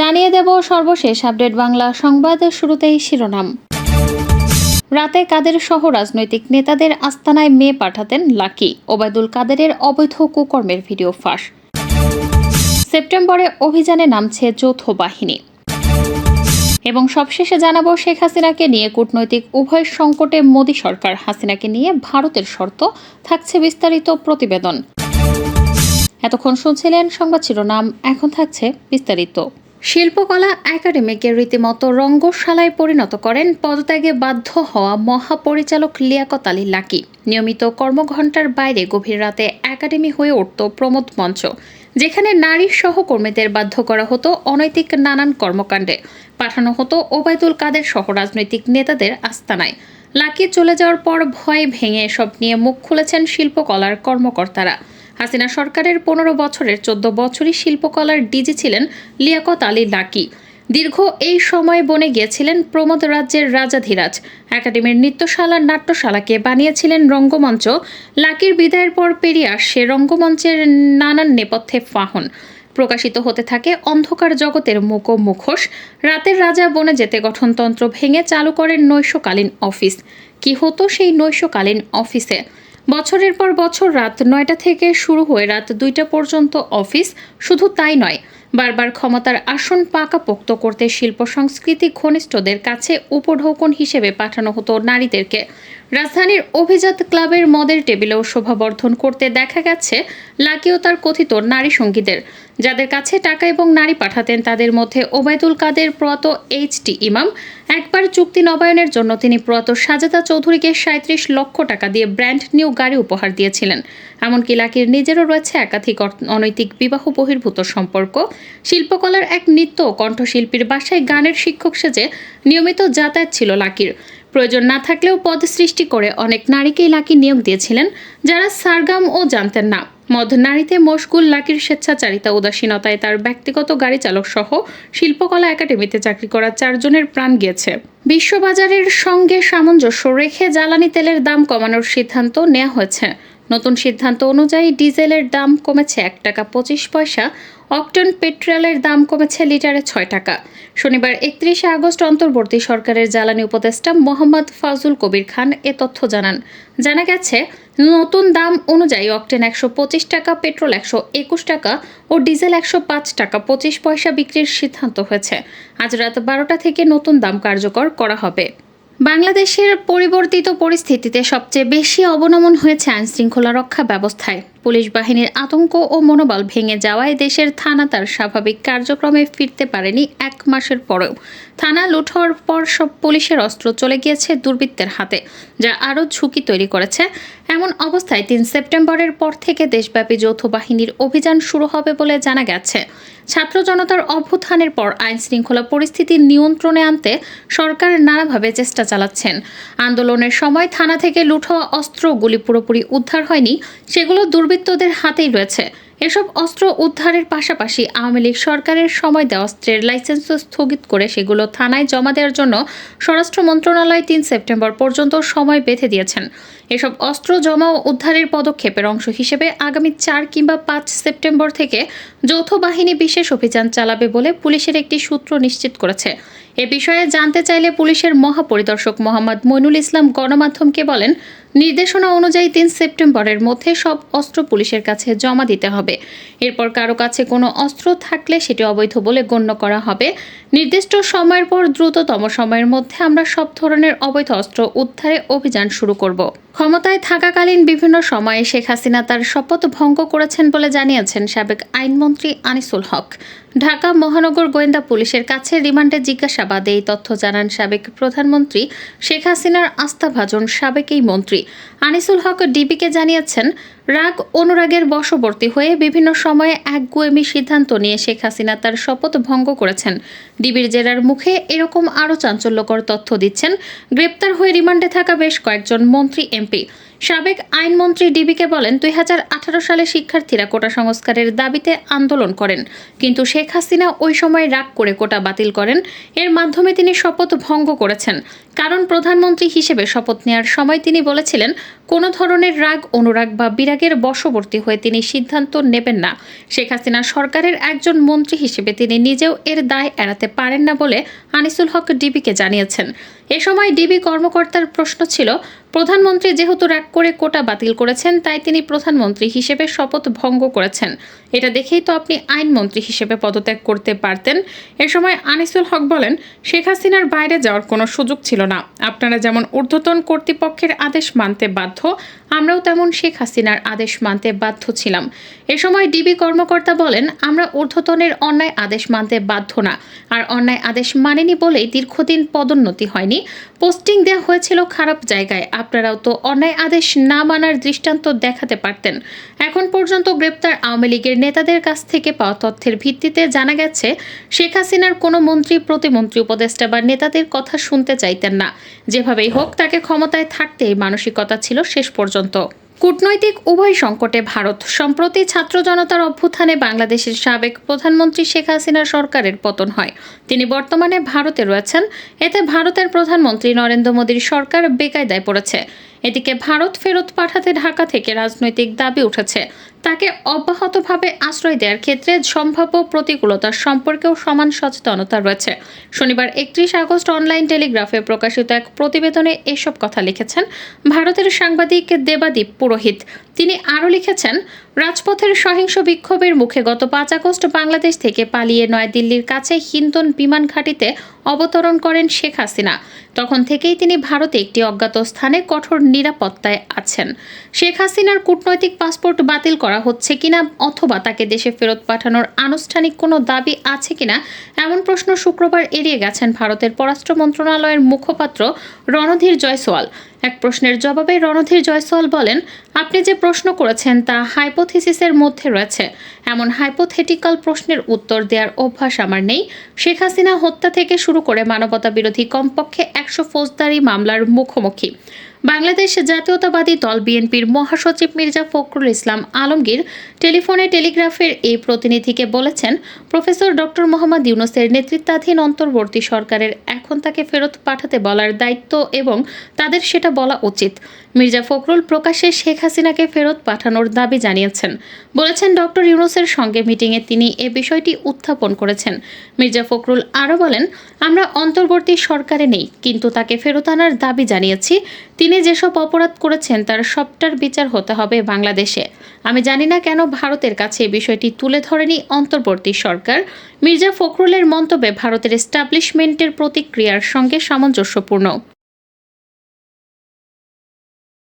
জানিয়ে দেব সর্বশেষ আপডেট বাংলা সংবাদ। শুরুতেই শিরোনাম। রাতে কাদের সহ রাজনৈতিক নেতাদের আস্তানায় মেয়ে পাঠাতেন লাকি, ওবায়দুল কাদেরের অবৈধ কুকর্মের ভিডিও ফাঁস। সেপ্টেম্বরে অভিযানে নামছে যৌথ বাহিনী। এবং সবশেষে জানাবো শেখ হাসিনাকে নিয়ে কূটনৈতিক উভয় সংকটে মোদী সরকার, হাসিনাকে নিয়ে ভারতের শর্ত, থাকছে বিস্তারিত প্রতিবেদন। এতক্ষণ শুনছিলেন সংবাদ শিরোনাম, এখন থাকছে বিস্তারিত। শিল্পকলা একাডেমিকে রীতিমতো রঙ্গশালায় পরিণত করেন পদত্যাগে বাধ্য হওয়া মহাপরিচালক লিয়াকত আলী লাকি। নিয়মিত কর্মঘণ্টার বাইরে গভীর রাতে একাডেমি হয়ে উঠত প্রমোদ মঞ্চ, যেখানে নারী সহকর্মীদের বাধ্য করা হতো অনৈতিক নানান কর্মকাণ্ডে, পাঠানো হতো ওবায়দুল কাদের সহ রাজনৈতিক নেতাদের আস্তানায়। লাকি চলে যাওয়ার পর ভয় ভেঙে এসব নিয়ে মুখ খুলেছেন শিল্পকলার কর্মকর্তারা। হাসিনা সরকারের 15 বছরের 14 বছরই শিল্পকলার ডিজি ছিলেন লিয়াকত আলী লাকি। দীর্ঘ এই সময় বনে গিয়েছিলেন প্রমোদ রাজ্যের রাজাধিরাজ। একাডেমির নৃত্যশালা নাট্যশালাকে বানিয়েছিলেন রঙ্গমঞ্চ। লাকির বিদায়ের পর পেরিয়ে আসছে রঙ্গমঞ্চের নানান নেপথ্যে ফাহন। প্রকাশিত হতে থাকে অন্ধকার জগতের মুখোশ। রাতের রাজা বনে যেতে গঠনতন্ত্র ভেঙে চালু করেন নৈশকালীন অফিস। কি হতো সেই নৈশকালীন অফিসে? বছরের পর বছর রাত 9টা থেকে শুরু হয়ে রাত 2টা পর্যন্ত অফিস। শুধু তাই নয়, বারবার ক্ষমতার আসন পাকাপোক্ত করতে শিল্প সংস্কৃতি ঘনিষ্ঠদের কাছে উপঢৌকন হিসেবে পাঠানো হতো নারীদেরকে। রাজধানীর অভিজাত ক্লাবের মদের টেবিলেও শোভাবর্ধন করতে দেখা গেছে লাকি ও তার কথিত নারী সঙ্গীদের। যাদের কাছে টাকা এবং নারী পাঠাতেন তাদের মধ্যে ওবায়দুল কাদের, প্রয়াত এইচ.টি. ইমাম। একবার চুক্তি নবায়নের জন্য তিনি প্রয়াত সাজেদা চৌধুরীকে 37 লক্ষ টাকা দিয়ে ব্র্যান্ড নিউ গাড়ি উপহার দিয়েছিলেন। এমনকি লাকির নিজেরও রয়েছে একাধিক অনৈতিক বিবাহ বহির্ভূত সম্পর্ক। শিল্পকলার এক নৃত্য ও কণ্ঠশিল্পীর বাসায় গানের শিক্ষক সেজে নিয়মিত যাতায়াত ছিল লাকির। প্রয়োজন না থাকলেও পদ সৃষ্টি করে অনেক নারীকেই লাকি নিয়োগ দিয়েছিলেন, যারা সারগাম ও জানতেন না। মধ্য নারীতে মশগুল লাকির স্বেচ্ছাচারিতা উদাসীনতায় তার ব্যক্তিগত গাড়ি চালক সহ শিল্পকলা একাডেমিতে চাকরি করা 4 জনের প্রাণ গিয়েছে। বিশ্ববাজারের সঙ্গে সামঞ্জস্য রেখে জ্বালানি তেলের দাম কমানোর সিদ্ধান্ত নেওয়া হয়েছে। নতুন সিদ্ধান্ত অনুযায়ী ডিজেলের দাম কমেছে 1 টাকা 25 পয়সা, অকটেন পেট্রোলের দাম কমেছে লিটারে 6 টাকা। শনিবার 31শে আগস্ট অন্তর্বর্তী সরকারের জ্বালানি উপদেষ্টা মোহাম্মদ ফাজুল কবির খান এ তথ্য জানান। জানা গেছে, নতুন দাম অনুযায়ী অকটেন 125 টাকা, পেট্রোল 121 টাকা ও ডিজেল 105 টাকা 25 পয়সা বিক্রির সিদ্ধান্ত হয়েছে। আজ রাত 12টা থেকে নতুন দাম কার্যকর করা হবে। বাংলাদেশের পরিবর্তিত পরিস্থিতিতে সবচেয়ে বেশি অবনমন হয়েছে আইনশৃঙ্খলা রক্ষা ব্যবস্থায়। পুলিশ বাহিনীর আতঙ্ক ও মনোবল ভেঙে যাওয়ায় দেশের থানা তার স্বাভাবিক কার্যক্রমে ফিরতে পারেনি 1 মাসের পরেও। থানা লুট হওয়ার পর সব পুলিশের অস্ত্র চলে গিয়েছে দুর্বৃত্তের হাতে, যা আরও ঝুঁকি তৈরি করেছে। এমন অবস্থায় 3 সেপ্টেম্বরের পর থেকে দেশব্যাপী যৌথ বাহিনীর অভিযান শুরু হবে বলে জানা গেছে। ছাত্র জনতার অভ্যুত্থানের পর আইন শৃঙ্খলা পরিস্থিতি নিয়ন্ত্রণে আনতে সরকার নানাভাবে চেষ্টা চালাচ্ছেন। আন্দোলনের সময় থানা থেকে লুট হওয়া অস্ত্রগুলি পুরোপুরি উদ্ধার হয়নি, সেগুলো দুর্বৃত্তদের হাতেই রয়েছে। এসব অস্ত্র উদ্ধারের পাশাপাশি আওয়ামী লীগ সরকারের সময় দেওয়া অস্ত্রের লাইসেন্সও স্থগিত করে সেগুলো থানায় জমা দেওয়ার জন্য স্বরাষ্ট্র মন্ত্রণালয় 3 সেপ্টেম্বর পর্যন্ত সময় বেঁধে দিয়েছেন। এসব অস্ত্র জমা ও উদ্ধারের পদক্ষেপের অংশ হিসেবে আগামী 4 কিংবা 5 সেপ্টেম্বর থেকে যৌথ বাহিনী বিশেষ অভিযান চালাবে বলে পুলিশের একটি সূত্র নিশ্চিত করেছে। এ বিষয়ে জানতে চাইলে পুলিশের মহাপরিদর্শক মোহাম্মদ মইনুল ইসলাম গণমাধ্যমকে বলেন, নির্দেশনা অনুযায়ী 3 সেপ্টেম্বরের মধ্যে সব অস্ত্র পুলিশের কাছে জমা দিতে হবে। এরপর কারো কাছে কোনো অস্ত্র থাকলে সেটি অবৈধ বলে গণ্য করা হবে। নির্দিষ্ট সময়ের পর দ্রুততম সময়ের মধ্যে আমরা সব ধরনের অবৈধ অস্ত্র উদ্ধারে অভিযান শুরু করব। ক্ষমতায় থাকাকালীন বিভিন্ন সময়ে শেখ হাসিনা তার শপথ ভঙ্গ করেছেন বলে জানিয়েছেন সাবেক আইনমন্ত্রী আনিসুল হক। ঢাকা মহানগর গোয়েন্দা পুলিশের কাছে রিমান্ডে জিজ্ঞাসাবাদে এই তথ্য জানান সাবেক প্রধানমন্ত্রী শেখ হাসিনার আস্থাভাজন সাবেক এই মন্ত্রী। আনিসুল হক ডিবিকে জানিয়েছেন, রাগ অনুরাগের বশবর্তী হয়ে বিভিন্ন সময়ে একগুঁয়েমি সিদ্ধান্ত নিয়ে শেখ হাসিনা তার শপথ ভঙ্গ করেছেন। ডিবির জেরার মুখে এরকম আরও চাঞ্চল্যকর তথ্য দিচ্ছেন গ্রেপ্তার হয়ে রিমান্ডে থাকা বেশ কয়েকজন মন্ত্রী, এমপি। সাবেক আইনমন্ত্রী ডিবিকে বলেন 2018 সালে শিক্ষার্থীরা কোটা সংস্কারের দাবিতে আন্দোলন করেন, কিন্তু শেখ হাসিনা ওই সময় রাগ করে কোটা বাতিল করেন। এর মাধ্যমে তিনি শপথ ভঙ্গ করেছেন, কারণ প্রধানমন্ত্রী হিসেবে শপথ নেওয়ার সময় তিনি বলেছিলেন কোনো ধরনের রাগ, অনুরাগ বা বিরাগের বশবর্তী হয়ে তিনি সিদ্ধান্ত নেবেন না। শেখ হাসিনা সরকারের একজন মন্ত্রী হিসেবে তিনি নিজেও এর দায় এড়াতে পারেন না বলে আনিসুল হক ডিবিকে জানিয়েছেন। এ সময় ডিবি কর্মকর্তার প্রশ্ন ছিল, প্রধানমন্ত্রী যেহেতু রাগ করে কোটা বাতিল করেছেন, তাই তিনি প্রধানমন্ত্রী হিসেবে শপথ ভঙ্গ করেছেন। এটা দেখেই তো আপনি আইনমন্ত্রী হিসেবে পদত্যাগ করতে পারতেন। এ সময় আনিসুল হক বলেন, শেখ হাসিনার বাইরে যাওয়ার কোনো সুযোগ ছিল না। আপনারা যেমন ঊর্ধ্বতন কর্তৃপক্ষের আদেশ মানতে বাধ্য, আমরাও তেমন শেখ হাসিনার আদেশ মানতে বাধ্য ছিলাম। এ সময় ডিবি কর্মকর্তা বলেন, আমরা ঊর্ধ্বতনের অন্যায় আদেশ মানতে বাধ্য না, আর অন্যায় আদেশ মানেনি বলেই দীর্ঘদিন পদোন্নতি হয়নি, পোস্টিং দেওয়া হয়েছিল খারাপ জায়গায়। আপনারাও তো অন্যায় আদেশ না মানার দৃষ্টান্ত দেখাতে পারতেন। এখন পর্যন্ত গ্রেপ্তার আওয়ামী লীগের নেতাদের কাছ থেকে পাওয়া তথ্যের ভিত্তিতে জানা গেছে, শেখ হাসিনার কোনো মন্ত্রী, প্রতিমন্ত্রী, উপদেষ্টা বা নেতাদের কথা শুনতে চাইতেন না। যেভাবেই হোক তাকে ক্ষমতায় থাকতে এই মানসিকতা ছিল শেষ পর্যন্ত। কূটনৈতিক উভয় সংকটে ভারত। সম্প্রতি ছাত্র জনতার অভ্যুত্থানে বাংলাদেশের সাবেক প্রধানমন্ত্রী শেখ হাসিনার সরকারের পতন হয়। তিনি বর্তমানে ভারতে রয়েছেন। এতে ভারতের প্রধানমন্ত্রী নরেন্দ্র মোদীর সরকার বেকায়দায় পড়েছে। এদিকে ভারত ফেরত পাঠাতে ঢাকা থেকে রাজনৈতিক দাবি উঠেছে। তাকে অব্যাহতভাবে আশ্রয় দেওয়ার ক্ষেত্রে সম্ভাব্য প্রতিকূলতার সম্পর্কেও সমান সচেতনতা রয়েছে। শনিবার 31 আগস্ট অনলাইন টেলিগ্রাফে প্রকাশিত এক প্রতিবেদনে এসব কথা লিখেছেন ভারতের সাংবাদিক দেবাদীপ পুরোহিত। তিনি আরও লিখেছেন, রাজপথের সহিংস বিক্ষোভের মুখে গত 5 আগস্ট বাংলাদেশ থেকে পালিয়ে নয়াদিল্লির কাছে হিন্দন বিমান ঘাঁটিতে অবতরণ করেন শেখ হাসিনা। তখন থেকেই তিনি ভারতে একটি অজ্ঞাত স্থানে কঠোর নিরাপত্তায় আছেন। শেখ হাসিনার কূটনৈতিক পাসপোর্ট বাতিল করা হচ্ছে কিনা অথবা তাকে দেশে ফেরত পাঠানোর আনুষ্ঠানিক কোনো দাবি আছে কিনা এমন প্রশ্ন শুক্রবার এড়িয়ে গেছেন ভারতের পররাষ্ট্র মন্ত্রণালয়ের মুখপাত্র রণধীর জয়সওয়াল। এক প্রশ্নের জবাবে রণধীর জয়সওয়াল বলেন, আপনি যে প্রশ্ন করেছেন তা হাইপোথিসিসের মধ্যে রয়েছে। এমন হাইপোথেটিক্যাল প্রশ্নের উত্তর দেওয়ার অভ্যাস আমার নেই। শেখ হাসিনা হত্যা থেকে শুরু করে মানবতা বিরোধী কমপক্ষে 100 ফৌজদারি মামলার মুখোমুখি। বাংলাদেশ জাতীয়তাবাদী দল বিএনপির মহাসচিব মির্জা ফখরুল ইসলাম আলমগীর টেলিফোনে টেলিগ্রাফের এই প্রতিনিধিকে বলেছেন, প্রফেসর ডক্টর মোহাম্মদ ইউনূসের নেতৃত্বাধীন অন্তর্বর্তী সরকারের এখন তাকে ফেরত পাঠাতে বলার দায়িত্ব এবং তাদের সেটা বলা উচিত। মির্জা ফখরুল প্রকাশ্যে শেখ হাসিনাকে ফেরত পাঠানোর দাবি জানিয়েছেন। বলেছেন, ডক্টর ইউনূসের সঙ্গে মিটিংয়ে তিনি এ বিষয়টি উত্থাপন করেছেন। মির্জা ফখরুল আরও বলেন, আমরা অন্তর্বর্তী সরকারে নেই, কিন্তু তাকে ফেরত আনার দাবি জানিয়েছি। তিনি যেসব অপরাধ করেছেন তার সবটার বিচার হতে হবে বাংলাদেশে। আমি জানি না কেন ভারতের কাছে এই বিষয়টি তুলে ধরেনি অন্তর্বর্তী সরকার। মির্জা ফখরুলের মন্তব্যে ভারতের এস্টাবলিশমেন্টের প্রতিক্রিয়ার সঙ্গে সামঞ্জস্যপূর্ণ।